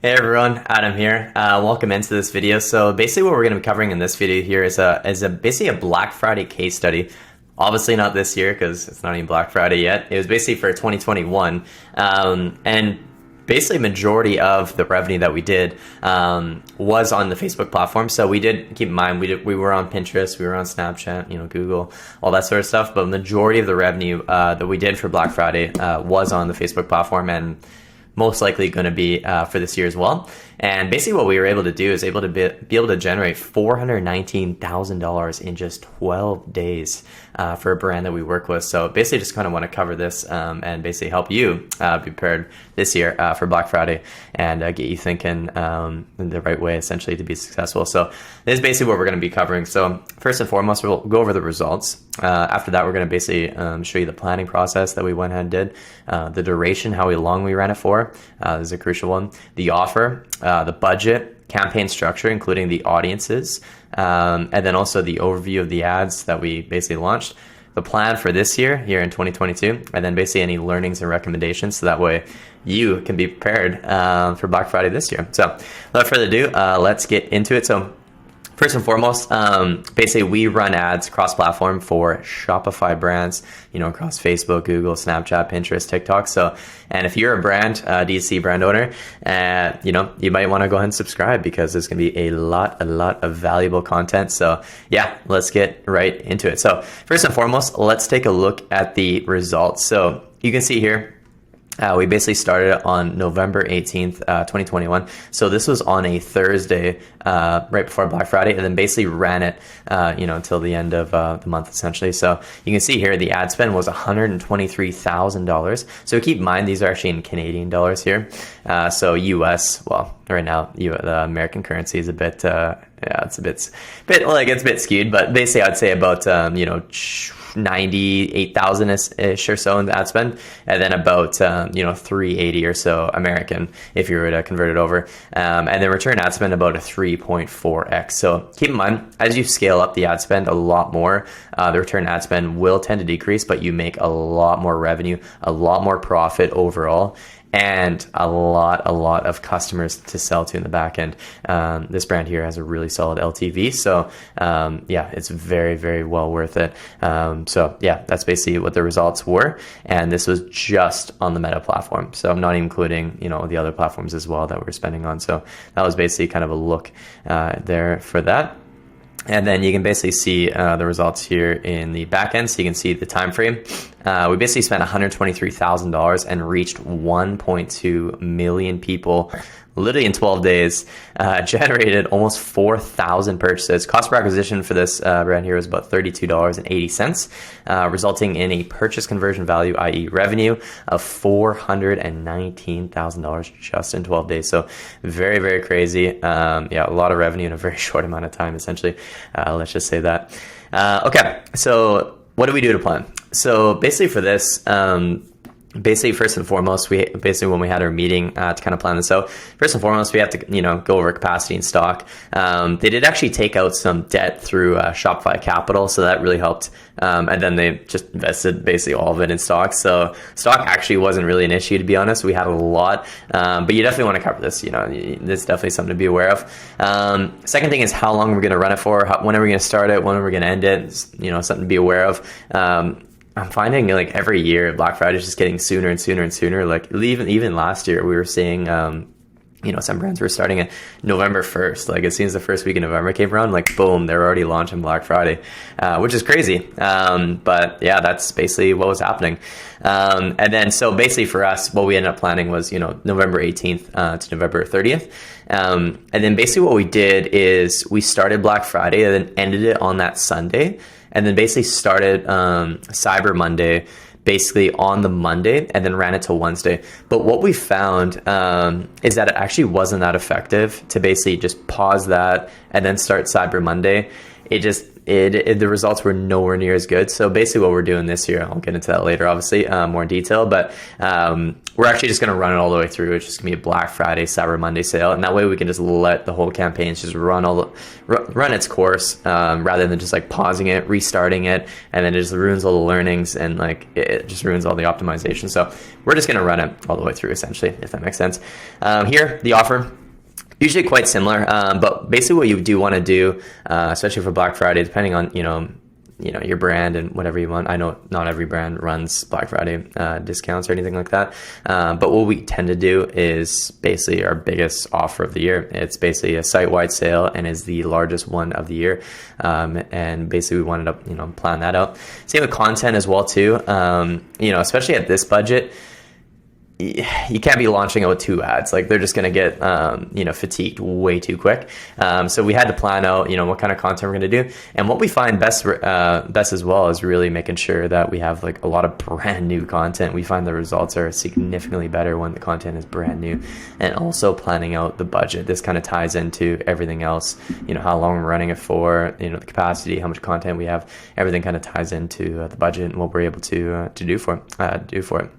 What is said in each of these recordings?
Hey everyone, Adam here. Welcome into this video. So basically what we're going to be covering in this video here is basically a Black Friday case study. Obviously not this year because it's not even Black Friday yet. It was basically for 2021. And basically majority of the revenue that we did was on the Facebook platform. So we did keep in mind, we were on Pinterest, we were on Snapchat, Google, all that sort of stuff. But majority of the revenue that we did for Black Friday was on the Facebook platform, and most likely going to be for this year as well. And basically what we were able to do is be able to generate $419,000 in just 12 days for a brand that we work with. So basically just kind of want to cover this and basically help you be prepared this year for Black Friday and get you thinking in the right way essentially to be successful. So this is basically what we're going to be covering. So first and foremost, we'll go over the results. After that, we're going to basically show you the planning process that we went ahead and did, the duration, how long we ran it for, this is a crucial one, the offer, the budget, campaign structure, including the audiences, and then also the overview of the ads that we basically launched, the plan for this year, here in 2022, and then basically any learnings and recommendations, so that way you can be prepared for Black Friday this year. So without further ado, let's get into it. So first and foremost, basically we run ads cross-platform for Shopify brands, across Facebook, Google, Snapchat, Pinterest, TikTok. So, and if you're a brand, D2C brand owner, you might want to go ahead and subscribe because there's going to be a lot of valuable content. So yeah, let's get right into it. So first and foremost, let's take a look at the results. So you can see here, we basically started on November 18th, 2021. So this was on a Thursday, right before Black Friday, and then basically ran it, until the end of the month, essentially. So you can see here, the ad spend was $123,000. So keep in mind, these are actually in Canadian dollars here. So US, well, right now, the American currency is a bit, it's a bit skewed, but basically I'd say about, 98,000-ish or so in the ad spend, and then about 380 or so American if you were to convert it over, and then return ad spend about a 3.4x. So keep in mind, as you scale up the ad spend a lot more, the return ad spend will tend to decrease, but you make a lot more revenue, a lot more profit overall, and a lot of customers to sell to in the back end. This brand here has a really solid LTV. So it's very, very well worth it. So yeah, that's basically what the results were. And this was just on the Meta platform. So I'm not including, the other platforms as well that we're spending on. So that was basically kind of a look there for that. And then you can basically see the results here in the back end. So you can see the time frame. We basically spent $123,000 and reached 1.2 million people literally in 12 days, generated almost 4,000 purchases. Cost per acquisition for this brand here was about $32.80, resulting in a purchase conversion value, i.e. revenue, of $419,000 just in 12 days. So very, very crazy. A lot of revenue in a very short amount of time, essentially. Let's just say that. Okay, so what do we do to plan? So basically for this, first and foremost, when we had our meeting to kind of plan this out, first and foremost, we have to, go over capacity and stock. They did actually take out some debt through Shopify Capital, so that really helped. And then they just invested basically all of it in stock. So stock actually wasn't really an issue, to be honest. We had a lot, but you definitely want to cover this. This is definitely something to be aware of. Second thing is how long we're going to run it for. When are we going to start it? When are we going to end it? Something to be aware of. I'm finding every year Black Friday is just getting sooner and sooner and sooner. Like even last year we were seeing, some brands were starting at November 1st. Like as soon as the first week of November came around, like boom, they're already launching Black Friday, which is crazy. But yeah, that's basically what was happening. And then so basically for us, what we ended up planning was, November 18th to November 30th. And then basically what we did is we started Black Friday and then ended it on that Sunday. And then basically started Cyber Monday basically on the Monday and then ran it till Wednesday. But what we found is that it actually wasn't that effective to basically just pause that and then start Cyber Monday. the results were nowhere near as good. So basically what we're doing this year, I'll get into that later, obviously, more in detail, but we're actually just going to run it all the way through. It's just going to be a Black Friday, Cyber Monday sale. And that way we can just let the whole campaign just run its course, rather than just like pausing it, restarting it, and then it just ruins all the learnings and like it just ruins all the optimization. So we're just going to run it all the way through, essentially, if that makes sense. Here, the offer, usually quite similar, but basically what you do want to do, especially for Black Friday, depending on, your brand and whatever you want. I know not every brand runs Black Friday discounts or anything like that. But what we tend to do is basically our biggest offer of the year. It's basically a site-wide sale and is the largest one of the year. And basically we wanted to, plan that out. Same with content as well too. Especially at this budget, you can't be launching out 2 ads. Like they're just going to get, fatigued way too quick. So we had to plan out, what kind of content we're going to do. And what we find best as well is really making sure that we have like a lot of brand new content. We find the results are significantly better when the content is brand new, and also planning out the budget. This kind of ties into everything else, how long we're running it for, the capacity, how much content we have, everything kind of ties into the budget and what we're able to do for it.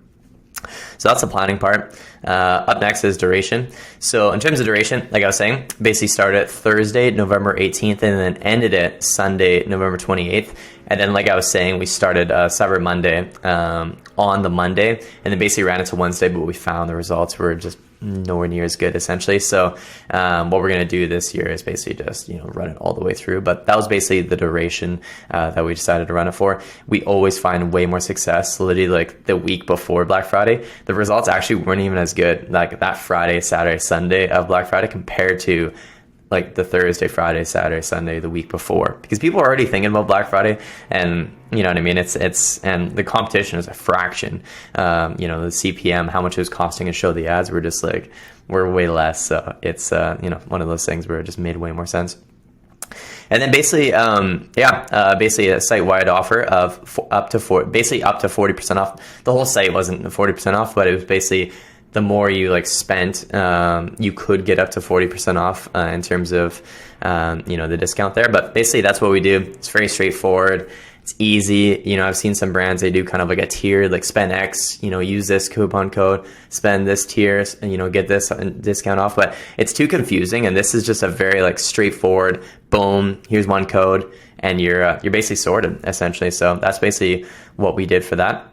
So that's the planning part. Up next is duration. So in terms of duration, like I was saying, basically started Thursday, November 18th, and then ended it Sunday, November 28th. And then, like I was saying, we started Cyber Monday on the Monday, and then basically ran into Wednesday, but we found the results were just nowhere near as good, essentially. So what we're going to do this year is basically just, run it all the way through. But that was basically the duration that we decided to run it for. We always find way more success literally like the week before Black Friday. The results actually weren't even as good like that Friday, Saturday, Sunday of Black Friday compared to like the Thursday, Friday, Saturday, Sunday, the week before, because people are already thinking about Black Friday, and you know what I mean? It's and the competition is a fraction. The CPM, how much it was costing to show the ads, we're way less. So it's, one of those things where it just made way more sense. And then basically, basically a site-wide offer of up to 40% off. The whole site wasn't 40% off, but it was basically the more you spent, you could get up to 40% off in terms of, the discount there. But basically that's what we do. It's very straightforward. It's easy. I've seen some brands, they do kind of like a tier, like spend X, use this coupon code, spend this tier, and, get this discount off. But it's too confusing. And this is just a very straightforward, boom, here's one code, and you're basically sorted, essentially. So that's basically what we did for that.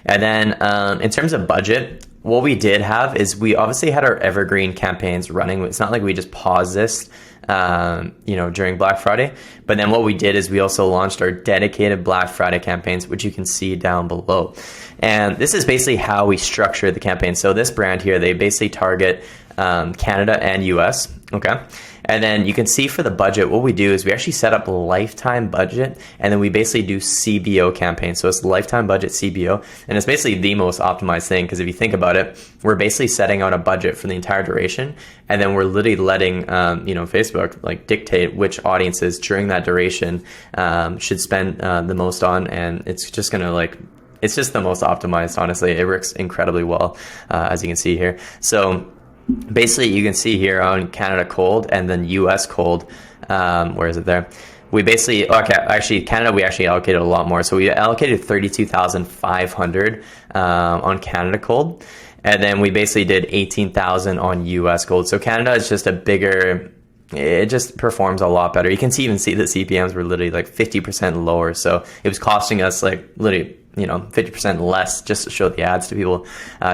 And then in terms of budget, what we did have is we obviously had our evergreen campaigns running. It's not like we just paused this, during Black Friday. But then what we did is we also launched our dedicated Black Friday campaigns, which you can see down below. And this is basically how we structure the campaign. So this brand here, they basically target Canada and US. Okay. And then you can see for the budget, what we do is we actually set up a lifetime budget, and then we basically do CBO campaigns. So it's lifetime budget CBO, and it's basically the most optimized thing, because if you think about it, we're basically setting out a budget for the entire duration, and then we're literally letting Facebook dictate which audiences during that duration should spend the most on, and it's just gonna it's just the most optimized. Honestly, it works incredibly well, as you can see here. So basically, you can see here on Canada cold and then US cold. Where is it there? We basically, Canada, we actually allocated a lot more. So we allocated 32,500 on Canada cold. And then we basically did 18,000 on US cold. So Canada is just a bigger, it just performs a lot better. You can even see the CPMs were literally 50% lower. So it was costing us literally 50% less just to show the ads to people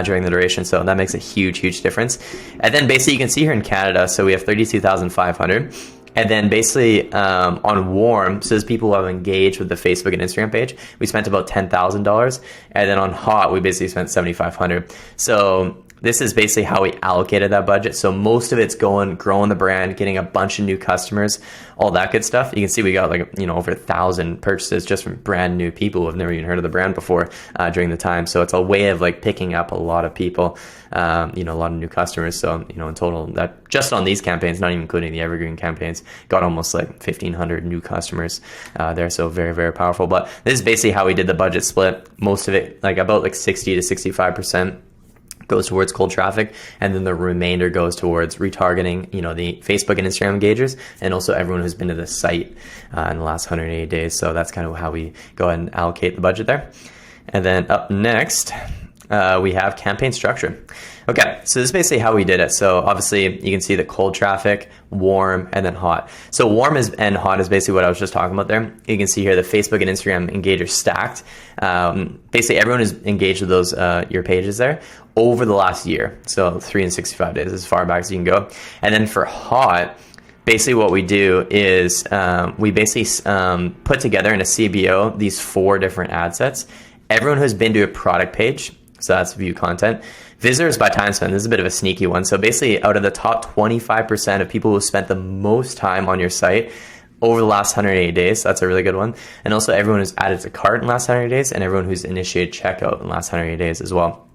during the duration. So that makes a huge, huge difference. And then basically you can see here in Canada, so we have 32,500. And then basically on warm, so as people who have engaged with the Facebook and Instagram page, we spent about $10,000. And then on hot, we basically spent $7,500. So this is basically how we allocated that budget. So most of it's growing the brand, getting a bunch of new customers, all that good stuff. You can see we got over 1,000 purchases just from brand new people who have never even heard of the brand before during the time. So it's a way of picking up a lot of people, a lot of new customers. So, in total, that just on these campaigns, not even including the evergreen campaigns, got almost 1,500 new customers there. So very, very powerful. But this is basically how we did the budget split. Most of it, about 60 to 65%. goes towards cold traffic, and then the remainder goes towards retargeting, the Facebook and Instagram engagers, and also everyone who's been to the site in the last 180 days. So that's kind of how we go ahead and allocate the budget there. And then up next, we have campaign structure. Okay, so this is basically how we did it. So obviously you can see the cold traffic, warm, and then hot. So warm and hot is basically what I was just talking about there. You can see here the Facebook and Instagram engagers stacked. Basically everyone is engaged with those your pages there over the last year. So 365 days, as far back as you can go. And then for hot, basically what we do is we basically put together in a CBO these 4 different ad sets. Everyone who's been to a product page, so that's view content. Visitors by time spent, this is a bit of a sneaky one. So basically out of the top 25% of people who spent the most time on your site over the last 180 days, that's a really good one. And also everyone who's added to cart in the last 180 days, and everyone who's initiated checkout in the last 180 days as well.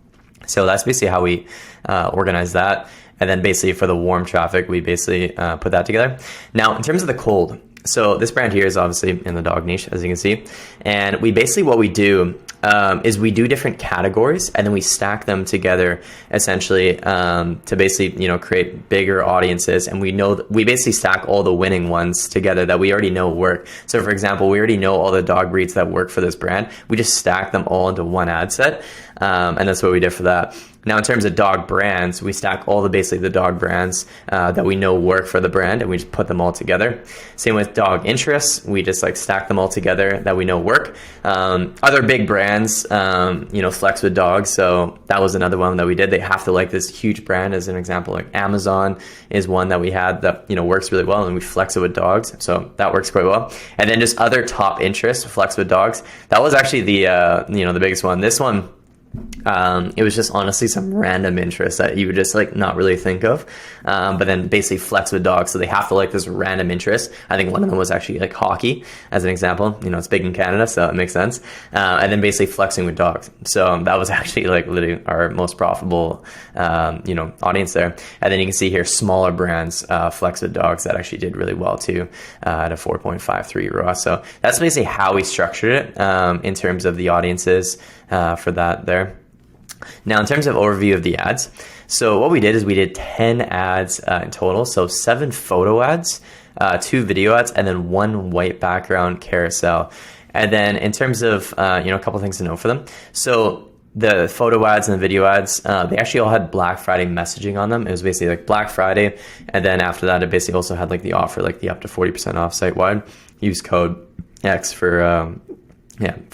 So that's basically how we organize that. And then basically for the warm traffic, we basically put that together. Now, in terms of the cold, so this brand here is obviously in the dog niche, as you can see. And we basically, what we do is we do different categories, and then we stack them together essentially to basically, create bigger audiences. And we basically stack all the winning ones together that we already know work. So for example, we already know all the dog breeds that work for this brand. We just stack them all into one ad set. And that's what we did for that. Now, in terms of dog brands, we stack all basically the dog brands that we know work for the brand, and we just put them all together. Same with dog interests. We just stack them all together that we know work. Other big brands, flex with dogs. So that was another one that we did. They have to like this huge brand. As an example, like Amazon is one that we had that, works really well, and we flex it with dogs. So that works quite well. And then just other top interests, flex with dogs. That was actually the biggest one. This one, it was just honestly some random interest that you would just not really think of, but then basically flex with dogs. So they have to like this random interest. I think one of them was actually hockey, as an example. It's big in Canada, so it makes sense. And then basically flexing with dogs. So that was actually literally our most profitable, audience there. And then you can see here smaller brands flex with dogs that actually did really well too, at a 4.53 ROAS. So that's basically how we structured it in terms of the audiences for that there. Now, in terms of overview of the ads, so what we did is we did 10 ads in total. So 7 photo ads, 2 video ads, and then 1 white background carousel. And then in terms of, a couple things to know for them. So the photo ads and the video ads, they actually all had Black Friday messaging on them. It was basically Black Friday. And then after that, it basically also had the offer, the up to 40% off site wide. Use code X for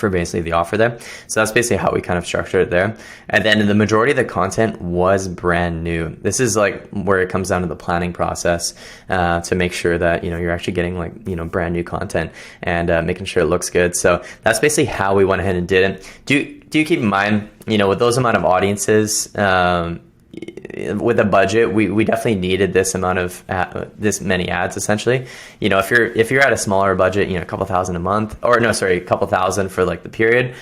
basically the offer there. So that's basically how we kind of structured it there. And then the majority of the content was brand new. This is where it comes down to the planning process to make sure that, you're actually getting brand new content and making sure it looks good. So that's basically how we went ahead and did it. Do you keep in mind, with those amount of audiences, with a budget, we definitely needed this amount of this many ads essentially. If you're at a smaller budget, a couple thousand a month, or no, sorry, a couple thousand for the period,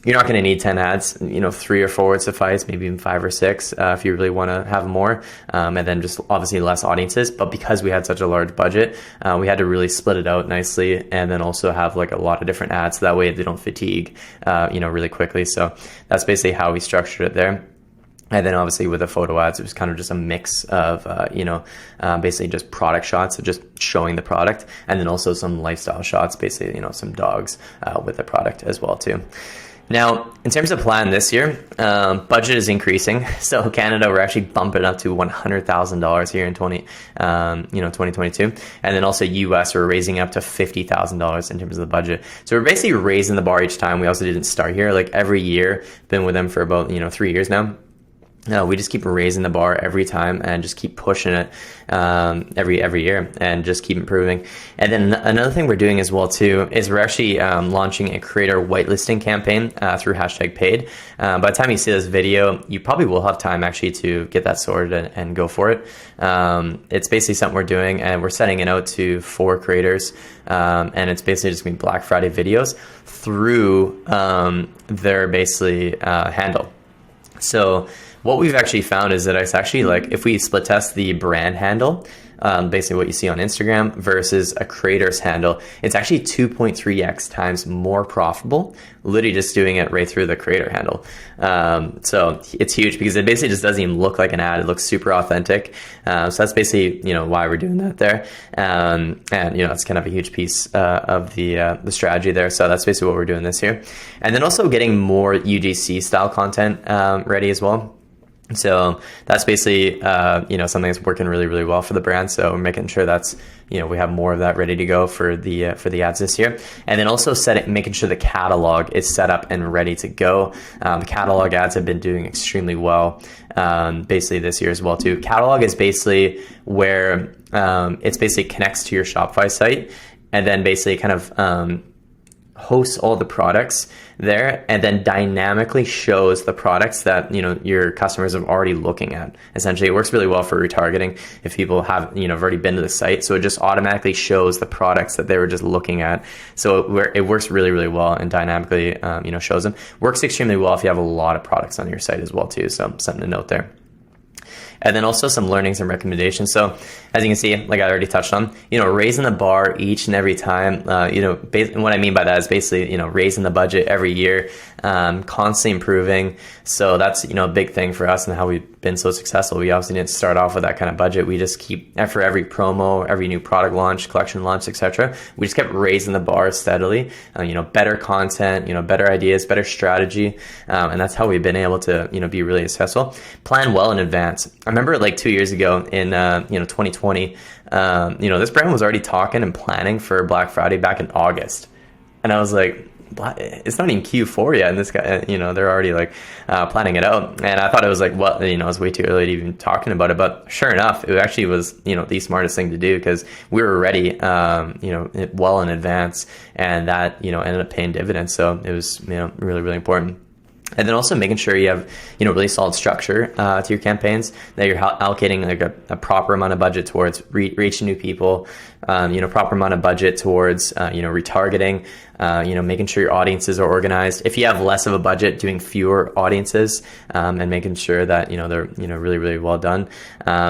you're not going to need 10 ads. 3 or 4 would suffice, maybe even 5 or 6 if you really want to have more, and then just obviously less audiences. But because we had such a large budget, we had to really split it out nicely, and then also have a lot of different ads, so that way they don't fatigue really quickly. So that's basically how we structured it there. And then obviously with the photo ads, it was kind of just a mix of, basically just product shots, so just showing the product, and then also some lifestyle shots, basically, some dogs with the product as well too. Now, in terms of plan this year, budget is increasing. So Canada, we're actually bumping up to $100,000 here in 2022. And then also US, we're raising up to $50,000 in terms of the budget. So we're basically raising the bar each time. We also didn't start here. Every year, been with them for about, 3 years now. No, we just keep raising the bar every time and just keep pushing it every year and just keep improving. And then another thing we're doing as well too is we're actually launching a creator whitelisting campaign through #paid. By the time you see this video, you probably will have time actually to get that sorted and go for it. It's basically something we're doing, and we're sending it out to 4 creators, and it's basically just going to be Black Friday videos through their basically handle. So what we've actually found is that it's actually if we split test the brand handle basically what you see on Instagram versus a creator's handle, it's actually 2.3x times more profitable, literally just doing it right through the creator handle. So it's huge because it basically just doesn't even look like an ad. It looks super authentic. So that's basically, why we're doing that there. And, it's kind of a huge piece of the strategy there. So that's basically what we're doing this year. And then also getting more UGC style content ready as well. So that's basically, something that's working really, really well for the brand. So we're making sure that's, we have more of that ready to go for the ads this year. And then also making sure the catalog is set up and ready to go. The catalog ads have been doing extremely well, basically this year as well too. Catalog is basically where, it's basically connects to your Shopify site and then basically kind of, hosts all the products there and then dynamically shows the products that your customers are already looking at. Essentially, it works really well for retargeting if people have already been to the site, so it just automatically shows the products that they were just looking at. So it works really, really well and dynamically shows them. Works extremely well if you have a lot of products on your site as well too, so something to note there. And then also some learnings and recommendations. So as you can see, like I already touched on, raising the bar each and every time, what I mean by that is basically, raising the budget every year, constantly improving. So that's, a big thing for us and how we've been so successful. We obviously didn't start off with that kind of budget. We just keep, for every promo, every new product launch, collection launch, etc., we just kept raising the bar steadily, better content, better ideas, better strategy. And that's how we've been able to, be really successful. Plan well in advance. I remember like 2 years ago in 2020, this brand was already talking and planning for Black Friday back in August, and I was like, it's not even Q4 yet, and this guy, they're already like planning it out. And I thought it was like, well, it was way too early to even talking about it. But sure enough, it actually was the smartest thing to do because we were ready, well in advance, and that ended up paying dividends. So it was really, really important. And then also making sure you have, really solid structure to your campaigns, that you're allocating like a proper amount of budget towards reaching new people, proper amount of budget towards, retargeting, making sure your audiences are organized. If you have less of a budget, doing fewer audiences, and making sure that, they're, really, really well done.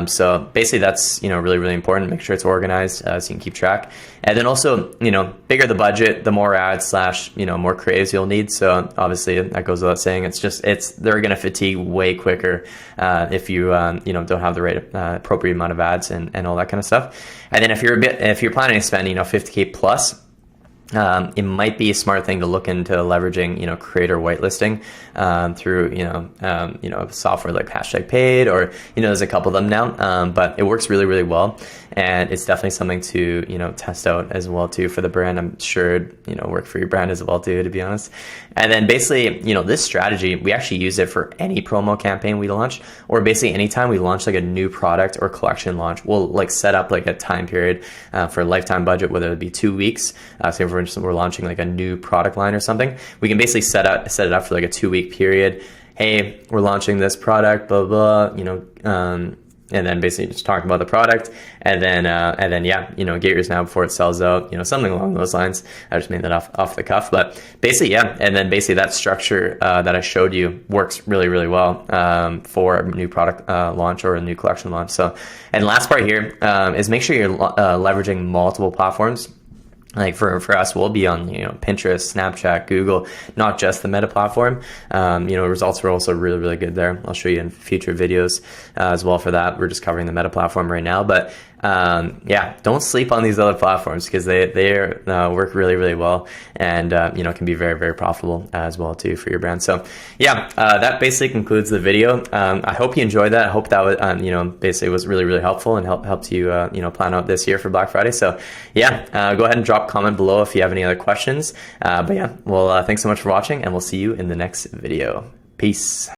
So basically that's, really, really important. Make sure it's organized, so you can keep track. And then also, bigger the budget, the more ads / more creatives you'll need. So obviously that goes without saying. They're going to fatigue way quicker, if you, don't have the right, appropriate amount of ads and all that kind of stuff. And then if you're planning to spend, $50K plus, it might be a smart thing to look into leveraging, creator whitelisting, through, software like #paid, or, there's a couple of them now, but it works really, really well. And it's definitely something to, test out as well too for the brand. I'm sure it'd, work for your brand as well too, to be honest. And then basically, this strategy, we actually use it for any promo campaign we launch, or basically anytime we launch like a new product or collection launch, we'll like set up like a time period, for a lifetime budget, whether it be 2 weeks. Say for instance, we're launching like a new product line or something. We can basically set it up for like a 2-week period. Hey, we're launching this product, blah, blah, and then basically just talk about the product, and then get yours now before it sells out, something along those lines. I just made that off the cuff, but basically, yeah. And then basically that structure that I showed you works really, really well for a new product launch or a new collection launch. So, and last part here is make sure you're leveraging multiple platforms. Like for us, we'll be on, Pinterest, Snapchat, Google, not just the Meta platform. Results were also really, really good there. I'll show you in future videos as well for that. We're just covering the Meta platform right now, but don't sleep on these other platforms because they work really, really well, and can be very, very profitable as well too for your brand. So that basically concludes the video. I hope you enjoyed that. I hope that was basically was really, really helpful and helped you plan out this year for Black Friday. So go ahead and drop a comment below if you have any other questions. Thanks so much for watching, and we'll see you in the next video. Peace.